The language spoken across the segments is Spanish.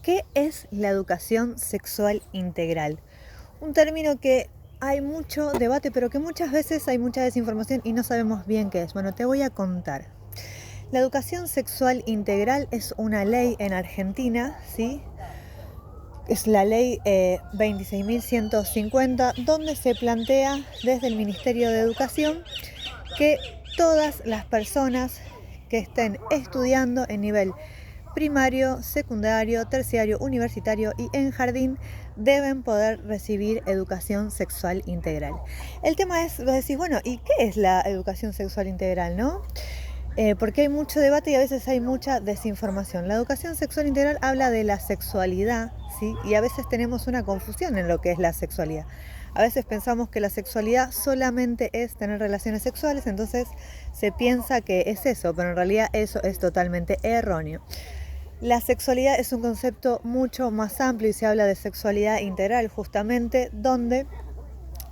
¿Qué es la educación sexual integral? Un término que hay mucho debate, pero que muchas veces hay mucha desinformación y no sabemos bien qué es. Bueno, te voy a contar. La educación sexual integral es una ley en Argentina, ¿sí? Es la ley 26.150, donde se plantea desde el Ministerio de Educación que todas las personas que estén estudiando en nivel primario, secundario, terciario, universitario y en jardín deben poder recibir educación sexual integral. El tema es, vos decís, bueno, ¿y qué es la educación sexual integral, no? Porque hay mucho debate y a veces hay mucha desinformación. La educación sexual integral habla de la sexualidad, ¿sí? Y a veces tenemos una confusión en lo que es la sexualidad. A veces pensamos que la sexualidad solamente es tener relaciones sexuales, entonces se piensa que es eso, pero en realidad eso es totalmente erróneo. La sexualidad es un concepto mucho más amplio y se habla de sexualidad integral justamente donde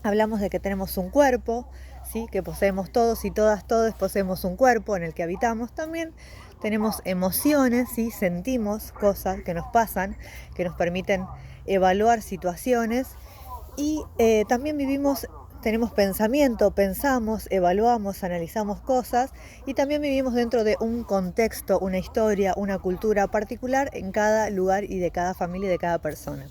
hablamos de que tenemos un cuerpo, ¿sí? Que poseemos todos y todos poseemos un cuerpo en el que habitamos. También tenemos emociones, ¿sí? Sentimos cosas que nos pasan, que nos permiten evaluar situaciones y también tenemos pensamiento, pensamos, evaluamos, analizamos cosas y también vivimos dentro de un contexto, una historia, una cultura particular en cada lugar y de cada familia y de cada persona.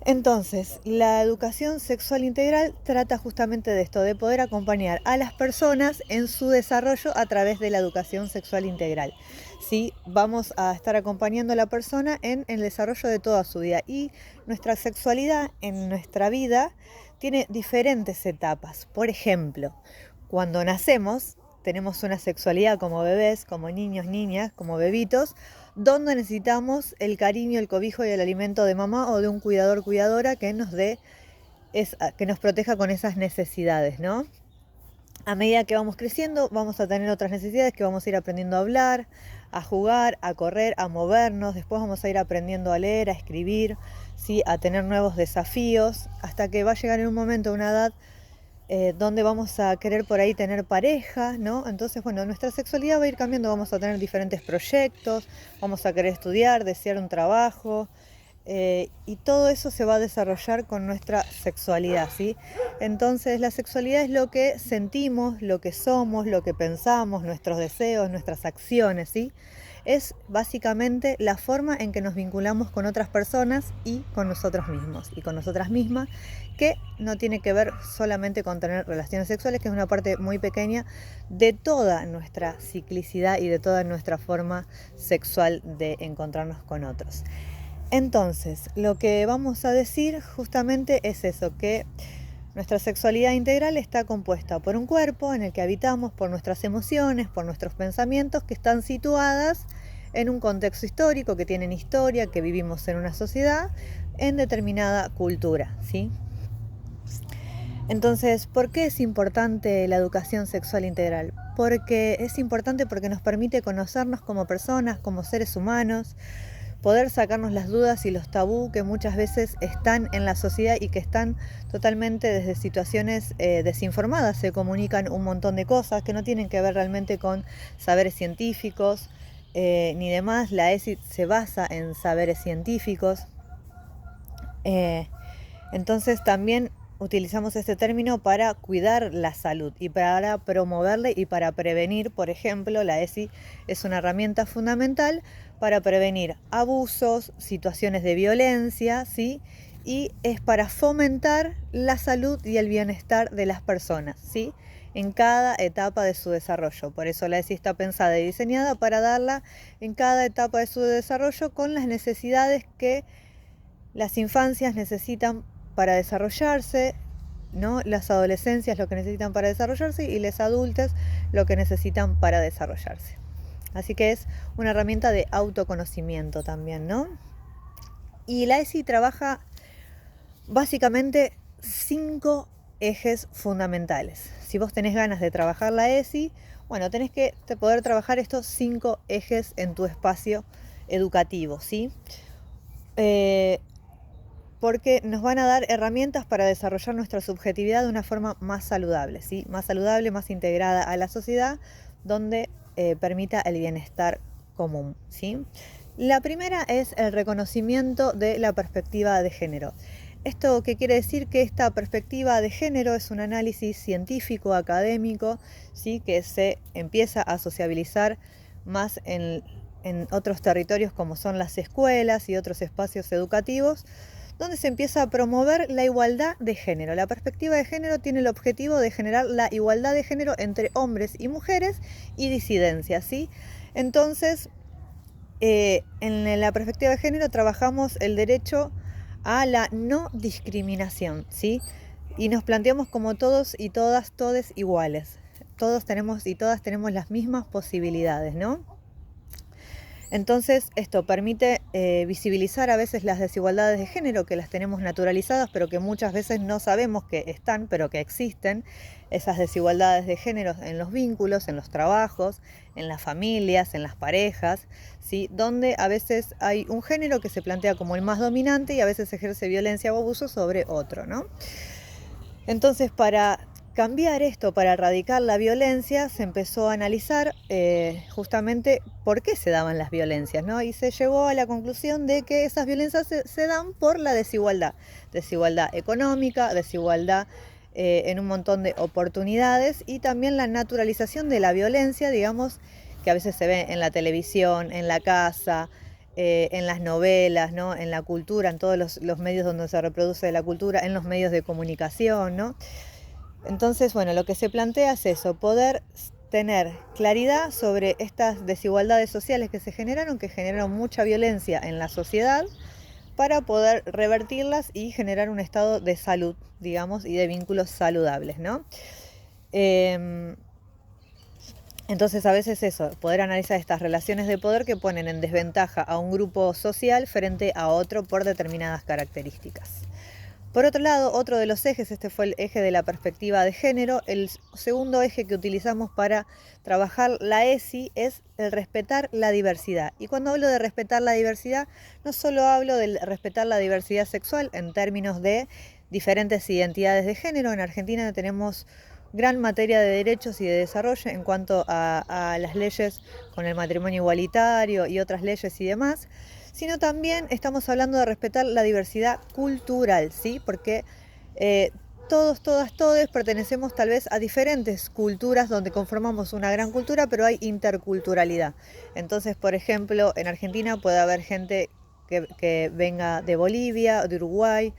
Entonces, la educación sexual integral trata justamente de esto, de poder acompañar a las personas en su desarrollo a través de la educación sexual integral. Sí, vamos a estar acompañando a la persona en el desarrollo de toda su vida y nuestra sexualidad en nuestra vida tiene diferentes etapas. Por ejemplo, cuando nacemos tenemos una sexualidad como bebés, como niños, niñas, como bebitos, donde necesitamos el cariño, el cobijo y el alimento de mamá o de un cuidador, cuidadora que nos que nos proteja con esas necesidades, ¿no? A medida que vamos creciendo, vamos a tener otras necesidades que vamos a ir aprendiendo a hablar, a jugar, a correr, a movernos. Después vamos a ir aprendiendo a leer, a escribir, ¿sí? A tener nuevos desafíos, hasta que va a llegar en un momento, una edad donde vamos a querer por ahí tener pareja, ¿no? Entonces, bueno, nuestra sexualidad va a ir cambiando, vamos a tener diferentes proyectos, vamos a querer estudiar, desear un trabajo, y todo eso se va a desarrollar con nuestra sexualidad, ¿sí? Entonces, la sexualidad es lo que sentimos, lo que somos, lo que pensamos, nuestros deseos, nuestras acciones, ¿sí? Es básicamente la forma en que nos vinculamos con otras personas y con nosotros mismos y con nosotras mismas, que no tiene que ver solamente con tener relaciones sexuales, que es una parte muy pequeña de toda nuestra ciclicidad y de toda nuestra forma sexual de encontrarnos con otros. Entonces, lo que vamos a decir justamente es eso, que nuestra sexualidad integral está compuesta por un cuerpo en el que habitamos, por nuestras emociones, por nuestros pensamientos, que están situadas en un contexto histórico, que tienen historia, que vivimos en una sociedad, en determinada cultura, ¿sí? Entonces, ¿por qué es importante la educación sexual integral? Porque es importante porque nos permite conocernos como personas, como seres humanos, poder sacarnos las dudas y los tabú que muchas veces están en la sociedad y que están totalmente desde situaciones desinformadas. Se comunican un montón de cosas que no tienen que ver realmente con saberes científicos ni demás. La ESI se basa en saberes científicos. Eh, entonces también utilizamos este término para cuidar la salud y para promoverla y para prevenir. Por ejemplo, la ESI es una herramienta fundamental para prevenir abusos, situaciones de violencia, ¿sí? Y es para fomentar la salud y el bienestar de las personas, ¿sí? En cada etapa de su desarrollo. Por eso la ESI está pensada y diseñada para darla en cada etapa de su desarrollo con las necesidades que las infancias necesitan para desarrollarse, ¿no? Las adolescencias lo que necesitan para desarrollarse y los adultos lo que necesitan para desarrollarse. Así que es una herramienta de autoconocimiento también, ¿no? Y la ESI trabaja básicamente 5 ejes fundamentales. Si vos tenés ganas de trabajar la ESI, bueno, tenés que poder trabajar estos 5 ejes en tu espacio educativo, ¿sí? Porque nos van a dar herramientas para desarrollar nuestra subjetividad de una forma más saludable, ¿sí? Más saludable, más integrada a la sociedad, donde permita el bienestar común, ¿sí? La primera es el reconocimiento de la perspectiva de género. ¿Esto qué quiere decir? Que esta perspectiva de género es un análisis científico, académico, ¿sí? Que se empieza a sociabilizar más en otros territorios como son las escuelas y otros espacios educativos, donde se empieza a promover la igualdad de género. La perspectiva de género tiene el objetivo de generar la igualdad de género entre hombres y mujeres y disidencias, ¿sí? Entonces, en la perspectiva de género trabajamos el derecho a la no discriminación, ¿sí? Y nos planteamos como todos y todas, todes iguales. Todos tenemos y todas tenemos las mismas posibilidades, ¿no? Entonces esto permite visibilizar a veces las desigualdades de género que las tenemos naturalizadas, pero que muchas veces no sabemos que están, pero que existen, esas desigualdades de género en los vínculos, en los trabajos, en las familias, en las parejas, ¿sí? Donde a veces hay un género que se plantea como el más dominante y a veces ejerce violencia o abuso sobre otro, ¿no? Entonces, para cambiar esto, para erradicar la violencia, se empezó a analizar justamente por qué se daban las violencias, ¿no? Y se llegó a la conclusión de que esas violencias se dan por la desigualdad. Desigualdad económica, desigualdad en un montón de oportunidades y también la naturalización de la violencia, digamos, que a veces se ve en la televisión, en la casa, en las novelas, ¿no? En la cultura, en todos los medios donde se reproduce la cultura, en los medios de comunicación, ¿no? Entonces, bueno, lo que se plantea es eso, poder tener claridad sobre estas desigualdades sociales que se generaron, que generaron mucha violencia en la sociedad, para poder revertirlas y generar un estado de salud, digamos, y de vínculos saludables, ¿no? Entonces a veces eso, poder analizar estas relaciones de poder que ponen en desventaja a un grupo social frente a otro por determinadas características. Por otro lado, otro de los ejes, este fue el eje de la perspectiva de género, el segundo eje que utilizamos para trabajar la ESI es el respetar la diversidad. Y cuando hablo de respetar la diversidad, no solo hablo de respetar la diversidad sexual en términos de diferentes identidades de género. En Argentina tenemos gran materia de derechos y de desarrollo en cuanto a las leyes con el matrimonio igualitario y otras leyes y demás, sino también estamos hablando de respetar la diversidad cultural, ¿sí? Porque todos, todas, todes pertenecemos tal vez a diferentes culturas donde conformamos una gran cultura, pero hay interculturalidad. Entonces, por ejemplo, en Argentina puede haber gente que venga de Bolivia, de Uruguay,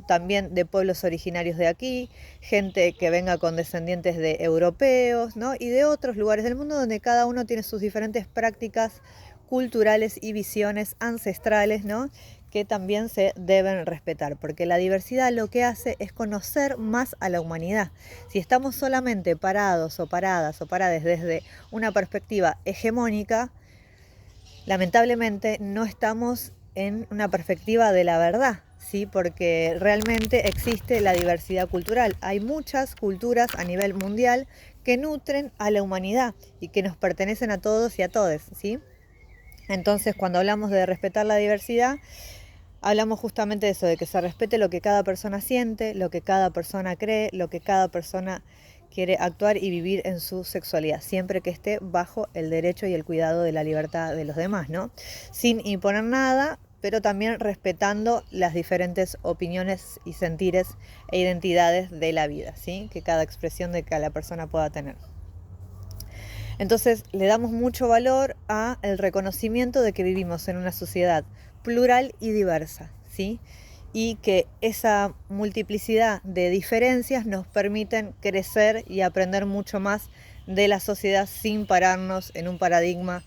también de pueblos originarios de aquí, gente que venga con descendientes de europeos, ¿no? Y de otros lugares del mundo donde cada uno tiene sus diferentes prácticas culturales y visiones ancestrales, ¿no? Que también se deben respetar, porque la diversidad lo que hace es conocer más a la humanidad. Si estamos solamente parados o paradas o parades desde una perspectiva hegemónica, lamentablemente no estamos en una perspectiva de la verdad, ¿sí? Porque realmente existe la diversidad cultural. Hay muchas culturas a nivel mundial que nutren a la humanidad y que nos pertenecen a todos y a todes, ¿sí? Entonces, cuando hablamos de respetar la diversidad, hablamos justamente de eso, de que se respete lo que cada persona siente, lo que cada persona cree, lo que cada persona quiere actuar y vivir en su sexualidad, siempre que esté bajo el derecho y el cuidado de la libertad de los demás, ¿no? Sin imponer nada, pero también respetando las diferentes opiniones y sentires e identidades de la vida, ¿sí? Que cada expresión de cada persona pueda tener. Entonces le damos mucho valor a el reconocimiento de que vivimos en una sociedad plural y diversa, ¿sí? Y que esa multiplicidad de diferencias nos permiten crecer y aprender mucho más de la sociedad sin pararnos en un paradigma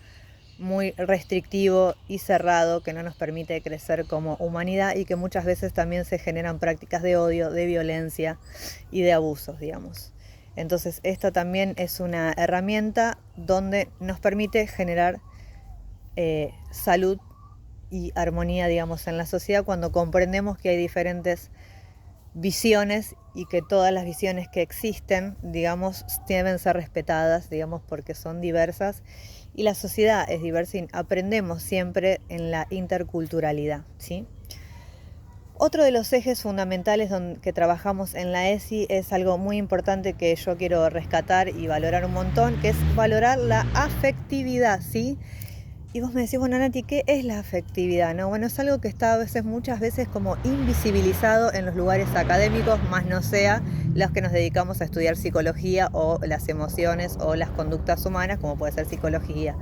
muy restrictivo y cerrado que no nos permite crecer como humanidad y que muchas veces también se generan prácticas de odio, de violencia y de abusos, digamos. Entonces esto también es una herramienta donde nos permite generar salud y armonía, digamos, en la sociedad cuando comprendemos que hay diferentes visiones y que todas las visiones que existen, digamos, deben ser respetadas, digamos, porque son diversas y la sociedad es diversa y aprendemos siempre en la interculturalidad, ¿sí? Otro de los ejes fundamentales que trabajamos en la ESI es algo muy importante que yo quiero rescatar y valorar un montón, que es valorar la afectividad, ¿sí? Y vos me decís, bueno, Nati, ¿qué es la afectividad? ¿No? Bueno, es algo que está muchas veces como invisibilizado en los lugares académicos, más no sea los que nos dedicamos a estudiar psicología o las emociones o las conductas humanas, como puede ser psicología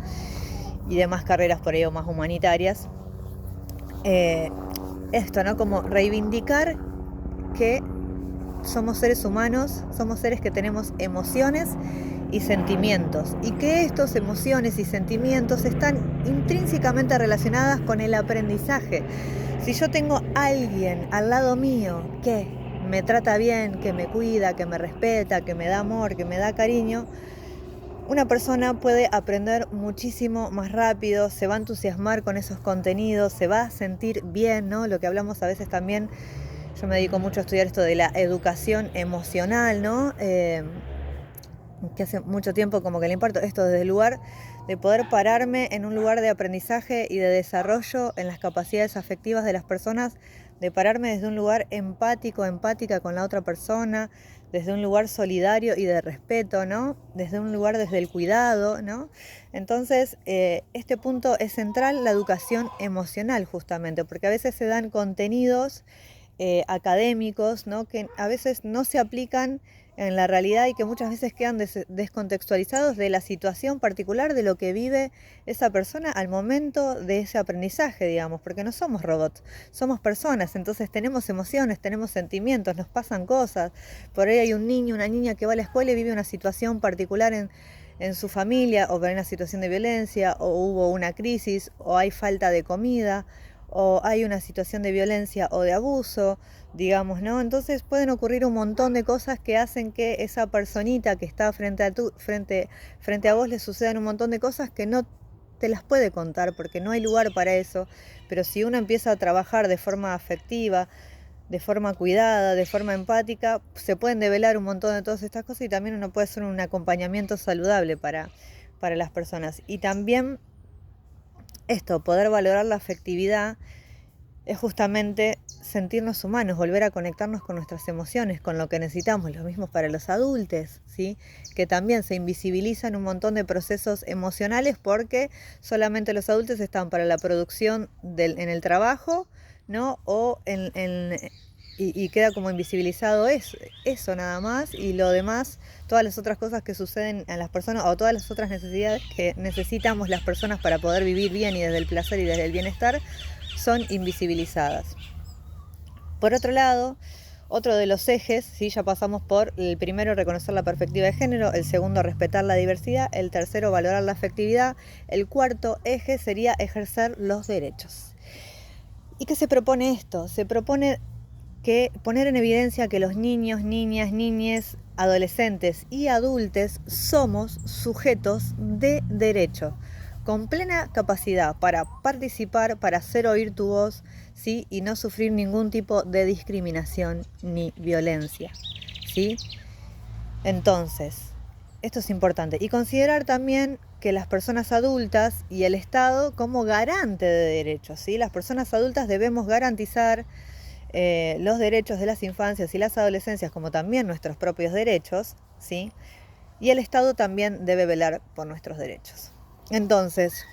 y demás carreras por ello más humanitarias. Esto, ¿no? Como reivindicar que somos seres humanos, somos seres que tenemos emociones y sentimientos, y que estas emociones y sentimientos están intrínsecamente relacionadas con el aprendizaje. Si yo tengo a alguien al lado mío que me trata bien, que me cuida, que me respeta, que me da amor, que me da cariño, una persona puede aprender muchísimo más rápido, se va a entusiasmar con esos contenidos, se va a sentir bien, ¿no? Lo que hablamos a veces también, yo me dedico mucho a estudiar esto de la educación emocional, ¿no? Que hace mucho tiempo como que le imparto esto desde el lugar de poder pararme en un lugar de aprendizaje y de desarrollo en las capacidades afectivas de las personas, de pararme desde un lugar empático, empática con la otra persona, desde un lugar solidario y de respeto, ¿no? Desde un lugar desde el cuidado, ¿no? Entonces, este punto es central, la educación emocional justamente, porque a veces se dan contenidos académicos, ¿no? Que a veces no se aplican en la realidad y que muchas veces quedan descontextualizados de la situación particular de lo que vive esa persona al momento de ese aprendizaje, digamos, porque no somos robots, somos personas, entonces tenemos emociones, tenemos sentimientos, nos pasan cosas. Por ahí hay un niño, una niña que va a la escuela y vive una situación particular en su familia, o en una situación de violencia, o hubo una crisis, o hay falta de comida, o hay una situación de violencia o de abuso, digamos, ¿no? Entonces pueden ocurrir un montón de cosas que hacen que esa personita que está frente a vos le sucedan un montón de cosas que no te las puede contar porque no hay lugar para eso. Pero si uno empieza a trabajar de forma afectiva, de forma cuidada, de forma empática, se pueden develar un montón de todas estas cosas y también uno puede hacer un acompañamiento saludable para las personas. Y también esto, poder valorar la afectividad, es justamente sentirnos humanos, volver a conectarnos con nuestras emociones, con lo que necesitamos. Lo mismo para los adultos, ¿sí? Que también se invisibilizan un montón de procesos emocionales porque solamente los adultos están para la producción en el trabajo, ¿no? O y queda como invisibilizado eso nada más, y lo demás, todas las otras cosas que suceden en las personas o todas las otras necesidades que necesitamos las personas para poder vivir bien y desde el placer y desde el bienestar, son invisibilizadas. Por otro lado, otro de los ejes, ¿sí? Ya pasamos por el primero, reconocer la perspectiva de género, el segundo, respetar la diversidad, el tercero, valorar la afectividad, el cuarto eje sería ejercer los derechos. ¿Y qué se propone esto? Se propone que poner en evidencia que los niños, niñas, niñes, adolescentes y adultos somos sujetos de derecho, con plena capacidad para participar, para hacer oír tu voz, ¿sí? Y no sufrir ningún tipo de discriminación ni violencia, ¿sí? Entonces, esto es importante. Y considerar también que las personas adultas y el Estado como garante de derechos, ¿sí? Las personas adultas debemos garantizar los derechos de las infancias y las adolescencias, como también nuestros propios derechos, ¿sí? Y el Estado también debe velar por nuestros derechos. Entonces,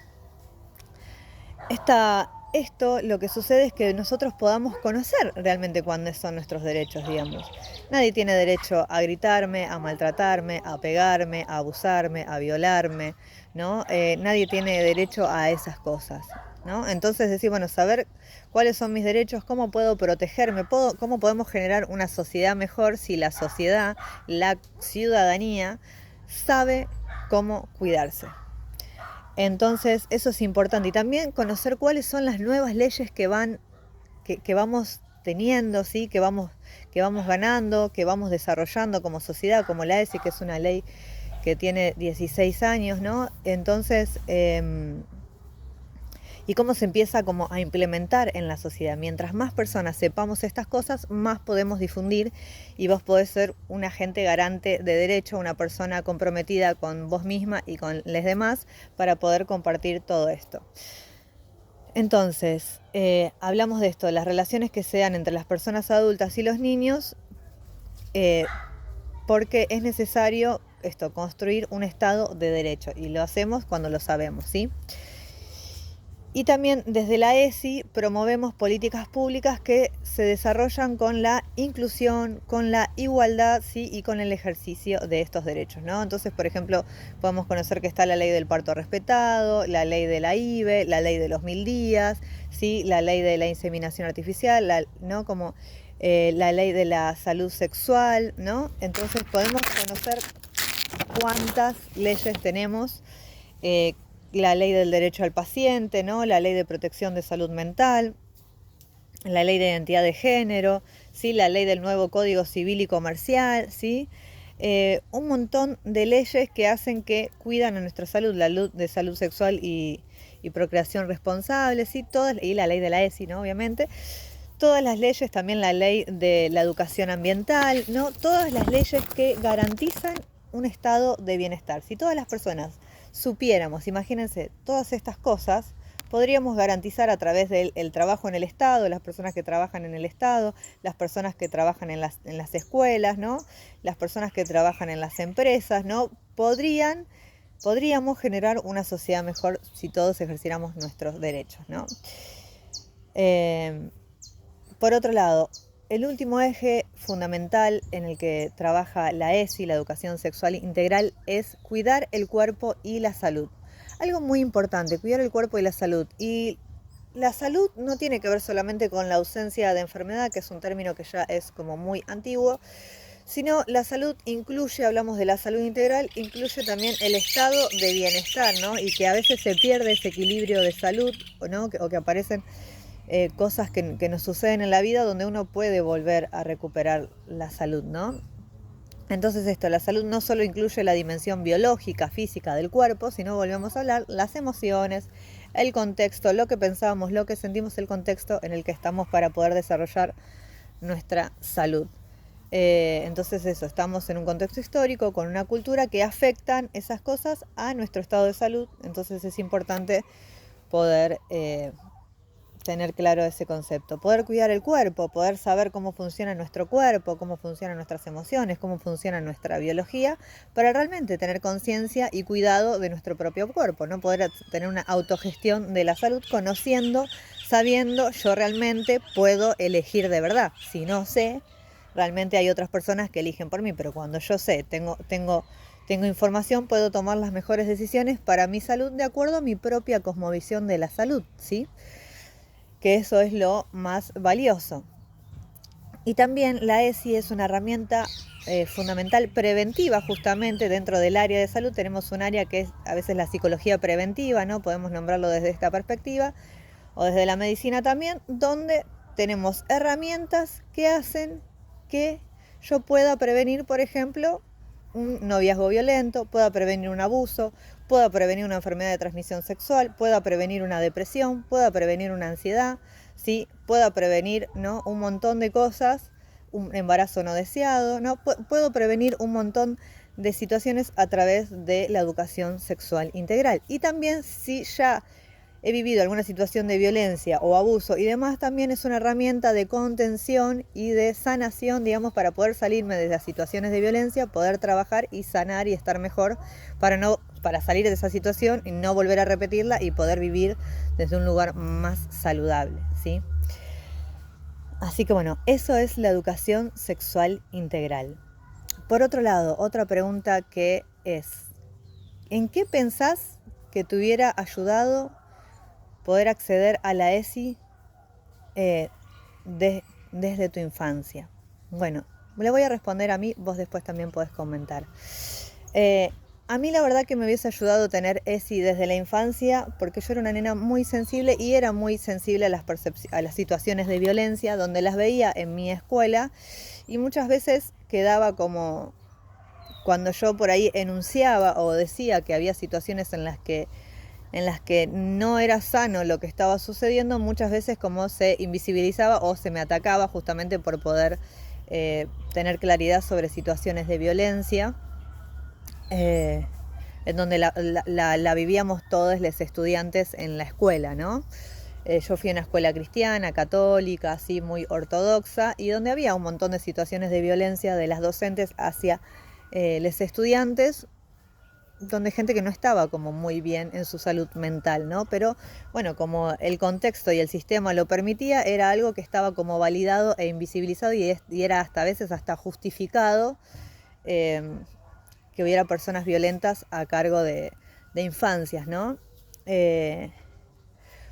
esto lo que sucede es que nosotros podamos conocer realmente cuáles son nuestros derechos, digamos. Nadie tiene derecho a gritarme, a maltratarme, a pegarme, a abusarme, a violarme, ¿no? Nadie tiene derecho a esas cosas, ¿no? Entonces decir, bueno, saber cuáles son mis derechos, cómo puedo protegerme, cómo podemos generar una sociedad mejor si la sociedad, la ciudadanía, sabe cómo cuidarse. Entonces eso es importante, y también conocer cuáles son las nuevas leyes que vamos teniendo, ¿sí? que vamos ganando, que vamos desarrollando como sociedad, como la ESI, que es una ley que tiene 16 años, ¿no? Entonces, y cómo se empieza como a implementar en la sociedad. Mientras más personas sepamos estas cosas, más podemos difundir, y vos podés ser un agente garante de derecho, una persona comprometida con vos misma y con los demás para poder compartir todo esto. Entonces, hablamos de esto, de las relaciones que se dan entre las personas adultas y los niños, porque es necesario construir un Estado de derecho, y lo hacemos cuando lo sabemos, ¿sí? Y también desde la ESI promovemos políticas públicas que se desarrollan con la inclusión, con la igualdad, ¿sí? Y con el ejercicio de estos derechos, ¿no? Entonces, por ejemplo, podemos conocer que está la ley del parto respetado, la ley de la IVE, la ley de los 1000 días, ¿sí? La ley de la inseminación artificial, ¿no? Como la ley de la salud sexual, ¿no? Entonces podemos conocer cuántas leyes tenemos, eh, la ley del derecho al paciente, ¿no? La ley de protección de salud mental, la ley de identidad de género, ¿sí? La ley del nuevo Código Civil y Comercial, ¿sí? Un montón de leyes que hacen que cuidan a nuestra salud, la ley de salud sexual y procreación responsable, ¿sí? Todas, y la ley de la ESI, ¿no? Obviamente. Todas las leyes, también la ley de la educación ambiental, ¿no? Todas las leyes que garantizan un estado de bienestar. Si todas las personas supiéramos, imagínense, todas estas cosas, podríamos garantizar a través del trabajo en el Estado, las personas que trabajan en el Estado, las personas que trabajan en las escuelas, ¿no? Las personas que trabajan en las empresas, ¿no? Podríamos generar una sociedad mejor si todos ejerciéramos nuestros derechos, ¿no? Por otro lado, el último eje fundamental en el que trabaja la ESI, la educación sexual integral, es cuidar el cuerpo y la salud. Algo muy importante, cuidar el cuerpo y la salud. Y la salud no tiene que ver solamente con la ausencia de enfermedad, que es un término que ya es como muy antiguo, sino la salud incluye, hablamos de la salud integral, incluye también el estado de bienestar, ¿no? Y que a veces se pierde ese equilibrio de salud, ¿no? O que aparecen cosas que nos suceden en la vida donde uno puede volver a recuperar la salud, ¿no? Entonces la salud no solo incluye la dimensión biológica, física del cuerpo, sino volvemos a hablar las emociones, el contexto, lo que pensamos, lo que sentimos, el contexto en el que estamos para poder desarrollar nuestra salud. Entonces estamos en un contexto histórico, con una cultura que afectan esas cosas a nuestro estado de salud, entonces es importante poder tener claro ese concepto, poder cuidar el cuerpo, poder saber cómo funciona nuestro cuerpo, cómo funcionan nuestras emociones, cómo funciona nuestra biología, para realmente tener conciencia y cuidado de nuestro propio cuerpo, ¿no? Poder tener una autogestión de la salud, conociendo, sabiendo, yo realmente puedo elegir de verdad. Si no sé, realmente hay otras personas que eligen por mí, pero cuando yo sé, tengo información, puedo tomar las mejores decisiones para mi salud de acuerdo a mi propia cosmovisión de la salud, ¿sí? Que eso es lo más valioso. Y también la ESI es una herramienta fundamental preventiva, justamente dentro del área de salud tenemos un área que es a veces la psicología preventiva, ¿no? Podemos nombrarlo desde esta perspectiva, o desde la medicina también, donde tenemos herramientas que hacen que yo pueda prevenir, por ejemplo, un noviazgo violento, pueda prevenir un abuso, pueda prevenir una enfermedad de transmisión sexual, pueda prevenir una depresión, pueda prevenir una ansiedad, ¿sí? Pueda prevenir, ¿no? Un montón de cosas, un embarazo no deseado, ¿no? Puedo prevenir un montón de situaciones a través de la educación sexual integral. Y también si ya he vivido alguna situación de violencia o abuso y demás, también es una herramienta de contención y de sanación, digamos, para poder salirme de las situaciones de violencia, poder trabajar y sanar y estar mejor para salir de esa situación y no volver a repetirla y poder vivir desde un lugar más saludable, ¿sí? Así que bueno, eso es la educación sexual integral. Por otro lado, otra pregunta que es, ¿en qué pensás que te hubiera ayudado poder acceder a la ESI desde tu infancia? Bueno, le voy a responder a mí, vos después también podés comentar. A mí la verdad que me hubiese ayudado tener ESI desde la infancia, porque yo era una nena muy sensible y era muy sensible a las situaciones de violencia, donde las veía en mi escuela y muchas veces quedaba como, cuando yo por ahí enunciaba o decía que había situaciones en las que no era sano lo que estaba sucediendo, muchas veces como se invisibilizaba o se me atacaba justamente por poder tener claridad sobre situaciones de violencia, en donde la vivíamos todos los estudiantes en la escuela, ¿no? Yo fui a una escuela cristiana, católica, así muy ortodoxa, y donde había un montón de situaciones de violencia de las docentes hacia los estudiantes, donde gente que no estaba como muy bien en su salud mental, ¿no? Pero bueno, como el contexto y el sistema lo permitía, era algo que estaba como validado e invisibilizado y era hasta a veces hasta justificado eh, que hubiera personas violentas a cargo de infancias, ¿no? Eh,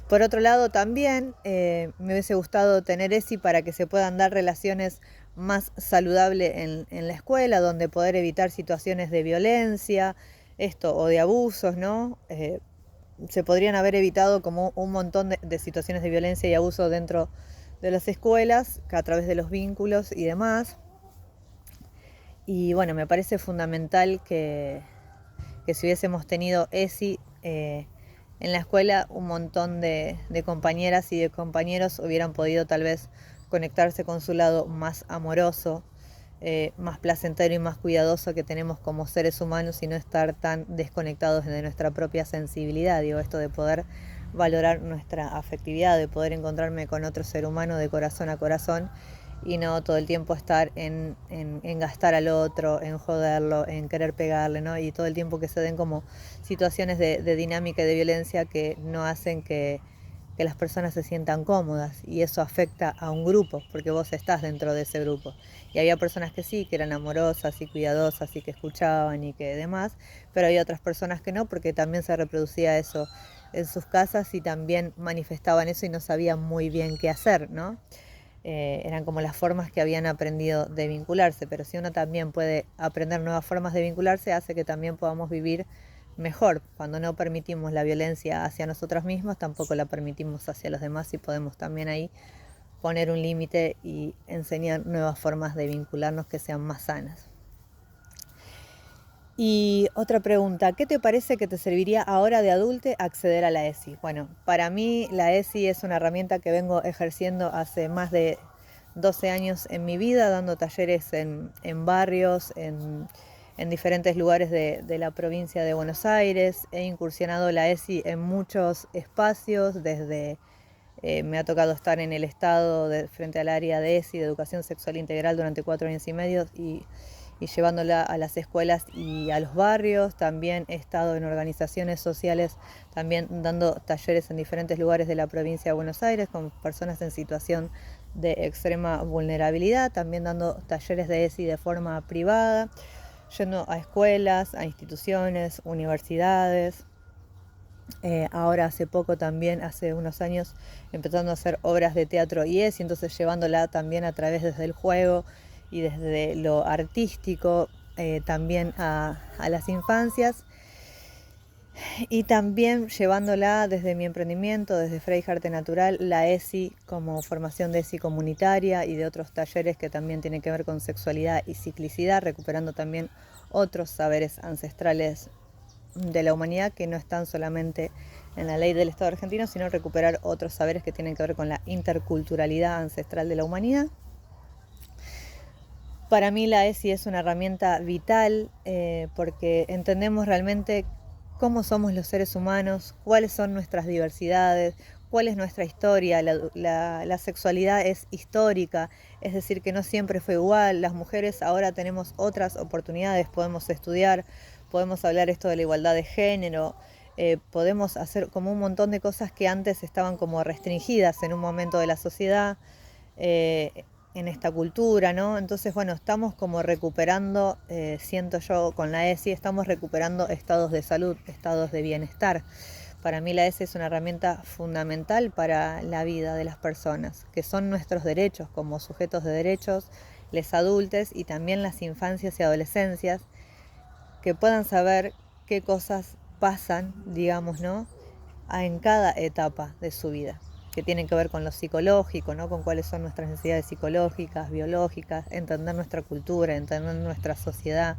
por otro lado, también me hubiese gustado tener ESI para que se puedan dar relaciones más saludables en la escuela, donde poder evitar situaciones de violencia, o de abusos, ¿no? Se podrían haber evitado como un montón de situaciones de violencia y abuso dentro de las escuelas, a través de los vínculos y demás. Y bueno, me parece fundamental que si hubiésemos tenido ESI en la escuela, un montón de compañeras y de compañeros hubieran podido tal vez conectarse con su lado más amoroso, más placentero y más cuidadoso que tenemos como seres humanos y no estar tan desconectados de nuestra propia sensibilidad. Digo, esto de poder valorar nuestra afectividad, de poder encontrarme con otro ser humano de corazón a corazón y no todo el tiempo estar en gastar al otro, en joderlo, en querer pegarle, ¿no? Y todo el tiempo que se den como situaciones de dinámica y de violencia que no hacen que las personas se sientan cómodas, y eso afecta a un grupo, porque vos estás dentro de ese grupo. Y había personas que sí, que eran amorosas y cuidadosas y que escuchaban y que demás, pero había otras personas que no, porque también se reproducía eso en sus casas y también manifestaban eso y no sabían muy bien qué hacer, ¿no? Eran como las formas que habían aprendido de vincularse, pero si uno también puede aprender nuevas formas de vincularse, hace que también podamos vivir mejor. Cuando no permitimos la violencia hacia nosotros mismos, tampoco la permitimos hacia los demás, y podemos también ahí poner un límite y enseñar nuevas formas de vincularnos que sean más sanas. Y otra pregunta, ¿qué te parece que te serviría ahora de adulte acceder a la ESI? Bueno, para mí la ESI es una herramienta que vengo ejerciendo hace más de 12 años en mi vida, dando talleres en barrios, en diferentes lugares de la provincia de Buenos Aires. He incursionado la ESI en muchos espacios, desde me ha tocado estar en el Estado frente al área de ESI, de Educación Sexual Integral, durante 4 años y medio, y llevándola a las escuelas y a los barrios. También he estado en organizaciones sociales, también dando talleres en diferentes lugares de la provincia de Buenos Aires con personas en situación de extrema vulnerabilidad, también dando talleres de ESI de forma privada, yendo a escuelas, a instituciones, universidades. Ahora hace poco también, hace unos años, empezando a hacer obras de teatro y ESI, entonces llevándola también a través desde el juego y desde lo artístico, también a las infancias, y también llevándola desde mi emprendimiento, desde Freyja Arte Natural, la ESI como formación de ESI comunitaria y de otros talleres que también tienen que ver con sexualidad y ciclicidad, recuperando también otros saberes ancestrales de la humanidad que no están solamente en la ley del Estado argentino, sino recuperar otros saberes que tienen que ver con la interculturalidad ancestral de la humanidad. Para mí la ESI es una herramienta vital porque entendemos realmente cómo somos los seres humanos, cuáles son nuestras diversidades, cuál es nuestra historia. La sexualidad es histórica, es decir, que no siempre fue igual. Las mujeres ahora tenemos otras oportunidades, podemos estudiar, podemos hablar esto de la igualdad de género, podemos hacer como un montón de cosas que antes estaban como restringidas en un momento de la sociedad. En esta cultura, ¿no? Entonces, bueno, estamos como recuperando, siento yo con la ESI, estamos recuperando estados de salud, estados de bienestar. Para mí la ESI es una herramienta fundamental para la vida de las personas, que son nuestros derechos como sujetos de derechos, les adultos y también las infancias y adolescencias, que puedan saber qué cosas pasan, digamos, ¿no?, en cada etapa de su vida, que tienen que ver con lo psicológico, ¿no?, con cuáles son nuestras necesidades psicológicas, biológicas, entender nuestra cultura, entender nuestra sociedad,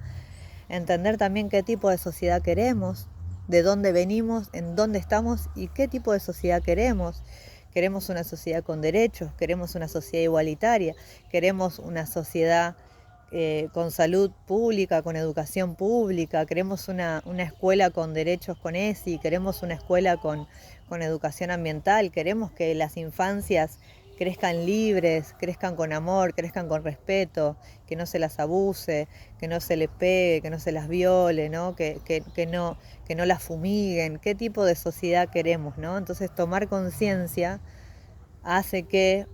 entender también qué tipo de sociedad queremos, de dónde venimos, en dónde estamos y qué tipo de sociedad queremos. Queremos una sociedad con derechos, queremos una sociedad igualitaria, queremos una sociedad con salud pública, con educación pública, queremos una escuela con derechos con ESI, queremos una escuela con educación ambiental, queremos que las infancias crezcan libres, crezcan con amor, crezcan con respeto, que no se las abuse, que no se les pegue, que no se las viole, ¿no? Que no las fumiguen, qué tipo de sociedad queremos, ¿no? Entonces tomar conciencia hace que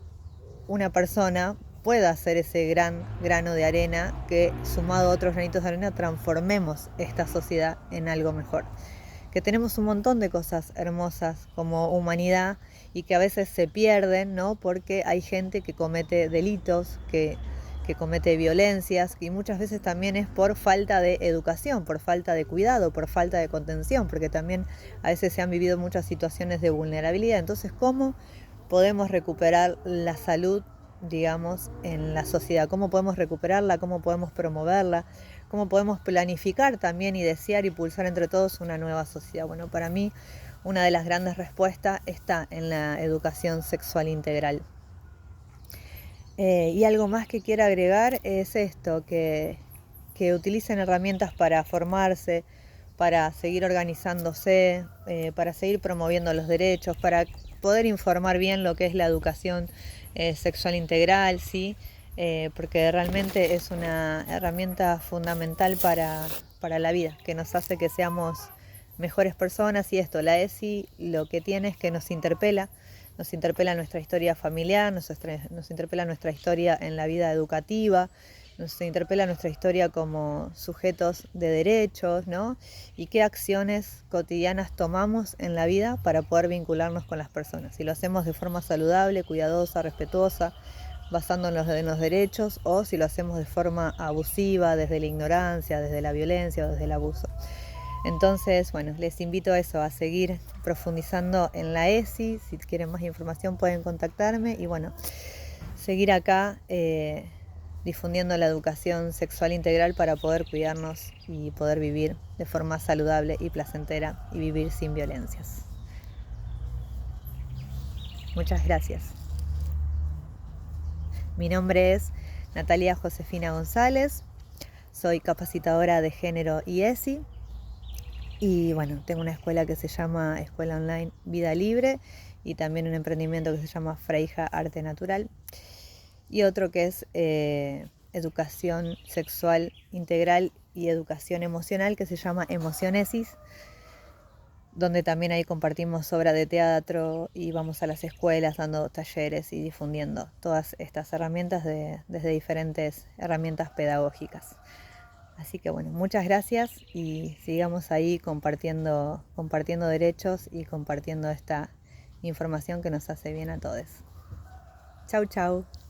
una persona pueda hacer ese gran grano de arena que, sumado a otros granitos de arena, transformemos esta sociedad en algo mejor. Que tenemos un montón de cosas hermosas como humanidad y que a veces se pierden, ¿no? Porque hay gente que comete delitos, que comete violencias, y muchas veces también es por falta de educación, por falta de cuidado, por falta de contención, porque también a veces se han vivido muchas situaciones de vulnerabilidad. Entonces, ¿cómo podemos recuperar la salud, digamos, en la sociedad? ¿Cómo podemos recuperarla? ¿Cómo podemos promoverla? ¿Cómo podemos planificar también y desear y pulsar entre todos una nueva sociedad? Bueno, para mí una de las grandes respuestas está en la educación sexual integral. Y algo más que quiero agregar es esto, que utilicen herramientas para formarse, para seguir organizándose, para seguir promoviendo los derechos, para poder informar bien lo que es la educación sexual integral, ¿sí? Porque realmente es una herramienta fundamental para la vida, que nos hace que seamos mejores personas. Y esto, la ESI lo que tiene es que nos interpela nuestra historia familiar, nos interpela nuestra historia en la vida educativa, nos interpela nuestra historia como sujetos de derechos, ¿no? Y qué acciones cotidianas tomamos en la vida para poder vincularnos con las personas. Si lo hacemos de forma saludable, cuidadosa, respetuosa, basándonos en los derechos, o si lo hacemos de forma abusiva, desde la ignorancia, desde la violencia o desde el abuso. Entonces, bueno, les invito a eso, a seguir profundizando en la ESI. Si quieren más información pueden contactarme y bueno, seguir acá difundiendo la educación sexual integral para poder cuidarnos y poder vivir de forma saludable y placentera y vivir sin violencias. Muchas gracias. Mi nombre es Natalia Josefina González, soy capacitadora de género y ESI. Y bueno, tengo una escuela que se llama Escuela Online Vida Libre y también un emprendimiento que se llama Freija Arte Natural y otro que es Educación Sexual Integral y Educación Emocional que se llama Emocionesis, donde también ahí compartimos obra de teatro y vamos a las escuelas dando talleres y difundiendo todas estas herramientas desde diferentes herramientas pedagógicas. Así que bueno, muchas gracias y sigamos ahí compartiendo derechos y compartiendo esta información que nos hace bien a todos. Chau, chau.